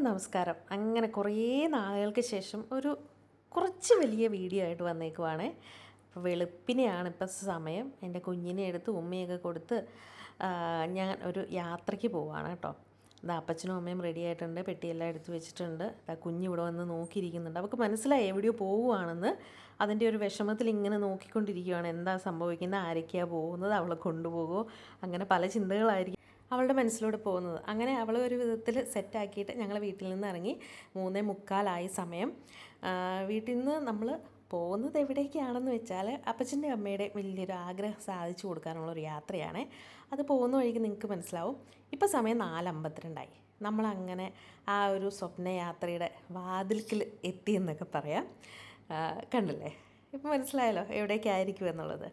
എല്ലാവർക്കും നമസ്കാരം. അങ്ങനെ കുറേ നാളുകൾക്ക് ശേഷം ഒരു കുറച്ച് വലിയ വീഡിയോ ആയിട്ട് വന്നേക്കുവാണ്. അപ്പോൾ വെളുപ്പിനെയാണ് ഇപ്പം സമയം. എൻ്റെ കുഞ്ഞിനെ എടുത്ത് ഉമ്മയൊക്കെ കൊടുത്ത് ഞാൻ ഒരു യാത്രയ്ക്ക് പോവുകയാണ് കേട്ടോ. ഇതാ അപ്പച്ചനും അമ്മയും റെഡി ആയിട്ടുണ്ട്, പെട്ടിയെല്ലാം എടുത്ത് വെച്ചിട്ടുണ്ട്. കുഞ്ഞിവിടെ വന്ന് നോക്കിയിരിക്കുന്നുണ്ട്. അവൾക്ക് മനസ്സിലായി എവിടെയോ പോവുകയാണെന്ന്. അതിൻ്റെ ഒരു വിഷമത്തിൽ ഇങ്ങനെ നോക്കിക്കൊണ്ടിരിക്കുകയാണ്, എന്താ സംഭവിക്കുന്നത്, ആരൊക്കെയാണ് പോകുന്നത്, അവളെ കൊണ്ടുപോകുമോ, അങ്ങനെ പല ചിന്തകളായിരിക്കും അവളുടെ മനസ്സിലൂടെ പോകുന്നത്. അങ്ങനെ അവൾ ഒരു വിധത്തിൽ സെറ്റാക്കിയിട്ട് ഞങ്ങൾ വീട്ടിൽ നിന്ന് ഇറങ്ങി. 3:45 സമയം. വീട്ടിൽ നിന്ന് നമ്മൾ പോകുന്നത് എവിടേക്കാണെന്ന് വെച്ചാൽ അപ്പച്ചൻ്റെ അമ്മയുടെ വലിയൊരു ആഗ്രഹം സാധിച്ചു കൊടുക്കാനുള്ളൊരു യാത്രയാണ്. അത് പോകുന്ന വഴിക്ക് നിങ്ങൾക്ക് മനസ്സിലാവും. ഇപ്പോൾ സമയം 4:52. നമ്മളങ്ങനെ ആ ഒരു സ്വപ്നയാത്രയുടെ വാതിൽക്കൽ എത്തിയെന്നൊക്കെ പറയാം. കണ്ടില്ലേ, ഇപ്പോൾ മനസ്സിലായല്ലോ എവിടേക്കായിരിക്കും എന്നുള്ളത്.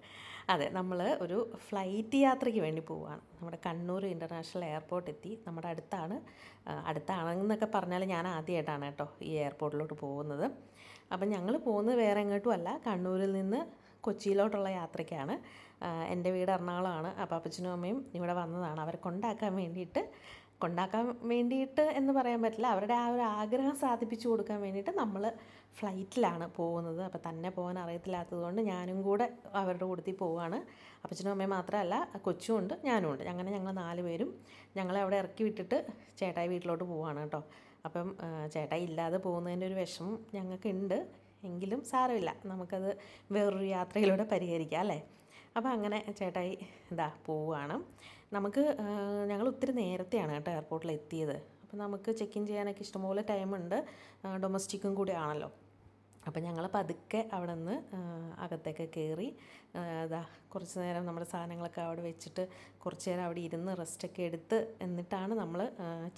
അതെ, നമ്മൾ ഒരു ഫ്ലൈറ്റ് യാത്രയ്ക്ക് വേണ്ടി പോവുകയാണ്. നമ്മുടെ കണ്ണൂർ ഇൻ്റർനാഷണൽ എയർപോർട്ട് എത്തി. നമ്മുടെ അടുത്താണെന്നൊക്കെ പറഞ്ഞാൽ ഞാൻ ആദ്യമായിട്ടാണ് കേട്ടോ ഈ എയർപോർട്ടിലോട്ട് പോകുന്നത്. അപ്പം ഞങ്ങൾ പോകുന്നത് വേറെ എങ്ങോട്ടും അല്ല, കണ്ണൂരിൽ നിന്ന് കൊച്ചിയിലോട്ടുള്ള യാത്രയ്ക്കാണ്. എൻ്റെ വീട് എറണാകുളമാണ്. അപ്പോൾ അപ്പച്ചനും അമ്മയും ഇവിടെ വന്നതാണ്. അവരെ കൊണ്ടാക്കാൻ വേണ്ടിയിട്ട് എന്ന് പറയാൻ പറ്റില്ല, അവരുടെ ആ ഒരു ആഗ്രഹം സാധിപ്പിച്ചു കൊടുക്കാൻ വേണ്ടിയിട്ട് നമ്മൾ ഫ്ലൈറ്റിലാണ് പോകുന്നത്. അപ്പോൾ തന്നെ പോകാൻ അറിയത്തില്ലാത്തതുകൊണ്ട് ഞാനും കൂടെ അവരുടെ കൂട്ടത്തിൽ പോവുകയാണ്. അപ്പച്ചനും അമ്മയും മാത്രമല്ല, കൊച്ചുമുണ്ട്, ഞാനുമുണ്ട്. അങ്ങനെ ഞങ്ങൾ 4 പേരും ഞങ്ങളെ അവിടെ ഇറക്കി വിട്ടിട്ട് ചേട്ടായി വീട്ടിലോട്ട് പോവുകയാണ് കേട്ടോ. അപ്പം ചേട്ടായി ഇല്ലാതെ പോകുന്നതിൻ്റെ ഒരു വിഷമം ഞങ്ങൾക്കുണ്ട്. എങ്കിലും സാരമില്ല, നമുക്കത് വേറൊരു യാത്രയിലൂടെ പരിഹരിക്കാം അല്ലേ. അപ്പോൾ അങ്ങനെ ചേട്ടായി പോവുകയാണ്. ഞങ്ങൾ ഒത്തിരി നേരത്തെയാണ് കേട്ടോ എയർപോർട്ടിൽ എത്തിയത്. അപ്പോൾ നമുക്ക് ചെക്ക് ഇൻ ചെയ്യാനൊക്കെ ഇഷ്ടംപോലെ ടൈമുണ്ട്, ഡൊമസ്റ്റിക്കും കൂടി ആണല്ലോ. അപ്പോൾ ഞങ്ങൾ പതുക്കെ അവിടെ നിന്ന് അകത്തേക്ക് കയറി കുറച്ച് നേരം നമ്മുടെ സാധനങ്ങളൊക്കെ അവിടെ വെച്ചിട്ട് കുറച്ച് നേരം അവിടെ ഇരുന്ന് റെസ്റ്റൊക്കെ എടുത്ത് എന്നിട്ടാണ് നമ്മൾ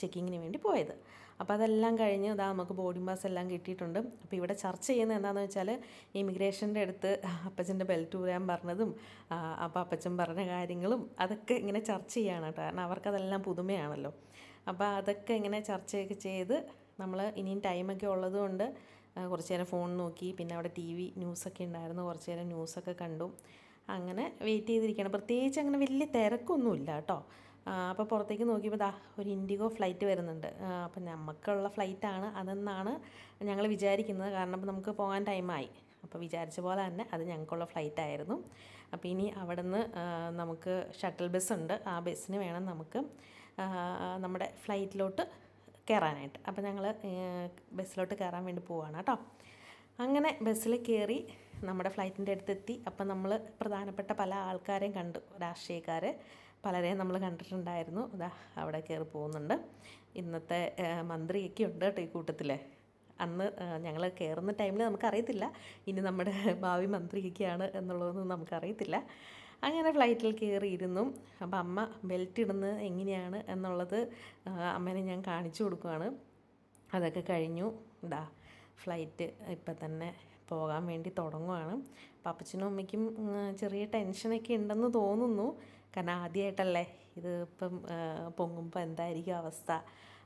ചെക്കിങ്ങിന് വേണ്ടി പോയത്. അപ്പോൾ അതെല്ലാം കഴിഞ്ഞ് നമുക്ക് ബോർഡിംഗ് പാസ് എല്ലാം കിട്ടിയിട്ടുണ്ട്. അപ്പോൾ ഇവിടെ ചർച്ച ചെയ്യുന്നത് എന്താണെന്ന് വെച്ചാൽ, ഇമിഗ്രേഷൻ്റെ അടുത്ത് അപ്പച്ചൻ്റെ ബെൽറ്റ് ഊരാൻ പറഞ്ഞതും അപ്പോൾ അപ്പച്ചൻ പറഞ്ഞ കാര്യങ്ങളും അതൊക്കെ ഇങ്ങനെ ചർച്ച ചെയ്യാണ് കേട്ടോ. കാരണം അവർക്കതെല്ലാം പുതുമയാണല്ലോ. അപ്പോൾ അതൊക്കെ ഇങ്ങനെ ചർച്ചയൊക്കെ ചെയ്ത് നമ്മൾ ഇനിയും ടൈമൊക്കെ ഉള്ളതുകൊണ്ട് കുറച്ച് നേരം ഫോൺ നോക്കി. പിന്നെ അവിടെ TV ന്യൂസൊക്കെ ഉണ്ടായിരുന്നു, കുറച്ച് നേരം ന്യൂസൊക്കെ കണ്ടു. അങ്ങനെ വെയിറ്റ് ചെയ്തിരിക്കണം. പ്രത്യേകിച്ച് അങ്ങനെ വലിയ തിരക്കൊന്നുമില്ല കേട്ടോ. അപ്പോൾ പുറത്തേക്ക് നോക്കിയപ്പോൾ ഒരു ഇൻഡിഗോ ഫ്ലൈറ്റ് വരുന്നുണ്ട്. അപ്പം നമുക്കുള്ള ഫ്ലൈറ്റാണ് അതെന്നാണ് ഞങ്ങൾ വിചാരിക്കുന്നത്. കാരണം നമുക്ക് പോകാൻ ടൈമായി. അപ്പോൾ വിചാരിച്ച പോലെ തന്നെ അത് ഞങ്ങൾക്കുള്ള ഫ്ലൈറ്റായിരുന്നു. അപ്പോൾ ഇനി അവിടെ നിന്ന് നമുക്ക് ഷട്ടിൽ ബസ്സുണ്ട്, ആ ബസ്സിന് വേണം നമുക്ക് നമ്മുടെ ഫ്ലൈറ്റിലോട്ട് കയറാനായിട്ട്. അപ്പോൾ ഞങ്ങൾ ബസ്സിലോട്ട് കയറാൻ വേണ്ടി പോവുകയാണ് കേട്ടോ. അങ്ങനെ ബസ്സിൽ കയറി നമ്മുടെ ഫ്ലൈറ്റിൻ്റെ അടുത്തെത്തി. അപ്പം നമ്മൾ പ്രധാനപ്പെട്ട പല ആൾക്കാരെയും കണ്ടു, രാഷ്ട്രീയക്കാർ പലരെയും നമ്മൾ കണ്ടിട്ടുണ്ടായിരുന്നു. അവിടെ കയറി പോകുന്നുണ്ട്. ഇന്നത്തെ മന്ത്രിയൊക്കെ ഉണ്ട് കേട്ടോ ഈ കൂട്ടത്തിൽ. അന്ന് ഞങ്ങൾ കയറുന്ന ടൈമിൽ നമുക്കറിയത്തില്ല ഇനി നമ്മുടെ ഭാവി മന്ത്രിയൊക്കെയാണ് എന്നുള്ളതൊന്നും നമുക്കറിയത്തില്ല. അങ്ങനെ ഫ്ലൈറ്റിൽ കയറിയിരുന്നു. അപ്പം അമ്മ ബെൽറ്റ് ഇടുന്നത് എങ്ങനെയാണ് എന്നുള്ളത് അമ്മേനെ ഞാൻ കാണിച്ചു കൊടുക്കുകയാണ്. അതൊക്കെ കഴിഞ്ഞു. ഫ്ലൈറ്റ് ഇപ്പം തന്നെ പോകാൻ വേണ്ടി തുടങ്ങുകയാണ്. അപ്പം അപ്പച്ചനും അമ്മയ്ക്കും ചെറിയ ടെൻഷനൊക്കെ ഉണ്ടെന്ന് തോന്നുന്നു. കാരണം ആദ്യമായിട്ടല്ലേ ഇത്, ഇപ്പം പൊങ്ങുമ്പോൾ എന്തായിരിക്കും അവസ്ഥ,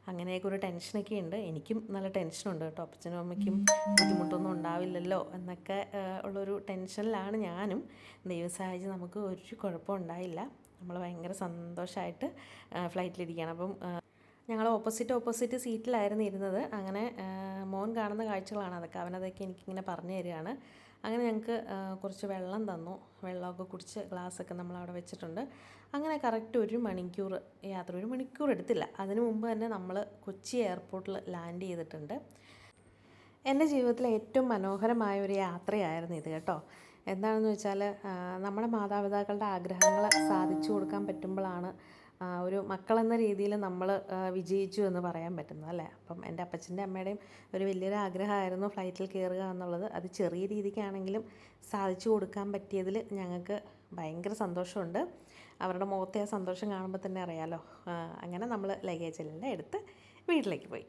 അങ്ങനെയൊക്കെ ഒരു ടെൻഷനൊക്കെ ഉണ്ട്. എനിക്കും നല്ല ടെൻഷനുണ്ട് കേട്ടോ. അപ്പച്ചനും അമ്മയ്ക്കും ബുദ്ധിമുട്ടൊന്നും ഉണ്ടാവില്ലല്ലോ എന്നൊക്കെ ഉള്ളൊരു ടെൻഷനിലാണ് ഞാനും. ദൈവം സഹായിച്ച് നമുക്ക് ഒരു കുഴപ്പം ഉണ്ടായില്ല. നമ്മൾ ഭയങ്കര സന്തോഷമായിട്ട് ഫ്ലൈറ്റിലിരിക്കുകയാണ്. അപ്പം ഞങ്ങൾ ഓപ്പോസിറ്റ് സീറ്റിലായിരുന്നു ഇരുന്നത്. അങ്ങനെ മോൻ കാണുന്ന കാഴ്ചകളാണ് അതൊക്കെ. അവനതൊക്കെ എനിക്കിങ്ങനെ പറഞ്ഞു തരികയാണ്. അങ്ങനെ ഞങ്ങൾക്ക് കുറച്ച് വെള്ളം തന്നു. വെള്ളമൊക്കെ കുടിച്ച് ഗ്ലാസ്സൊക്കെ നമ്മളവിടെ വെച്ചിട്ടുണ്ട്. അങ്ങനെ കറക്റ്റ് 1 മണിക്കൂർ യാത്ര, 1 മണിക്കൂർ എടുത്തില്ല. അതിനു മുമ്പ് തന്നെ നമ്മൾ കൊച്ചി എയർപോർട്ടിൽ ലാൻഡ് ചെയ്തിട്ടുണ്ട്. എൻ്റെ ജീവിതത്തിലെ ഏറ്റവും മനോഹരമായ ഒരു യാത്രയായിരുന്നു ഇത് കേട്ടോ. എന്താണെന്ന് വെച്ചാൽ, നമ്മുടെ മാതാപിതാക്കളുടെ ആഗ്രഹങ്ങൾ സാധിച്ചു കൊടുക്കാൻ പറ്റുമ്പോഴാണ് ഒരു മക്കളെന്ന രീതിയിൽ നമ്മൾ വിജയിച്ചു എന്ന് പറയാൻ പറ്റുന്നത് അല്ലേ. അപ്പം എൻ്റെ അപ്പച്ചൻ്റെ അമ്മയുടെയും ഒരു വലിയൊരു ആഗ്രഹമായിരുന്നു ഫ്ലൈറ്റിൽ കയറുക എന്നുള്ളത്. അത് ചെറിയ രീതിക്കാണെങ്കിലും സാധിച്ചു കൊടുക്കാൻ പറ്റിയതിൽ ഞങ്ങൾക്ക് ഭയങ്കര സന്തോഷമുണ്ട്. അവരുടെ മുഖത്തെ ആ സന്തോഷം കാണുമ്പോൾ തന്നെ അറിയാമല്ലോ. അങ്ങനെ നമ്മൾ ലഗേജെല്ലാം എടുത്ത് വീട്ടിലേക്ക് പോയി.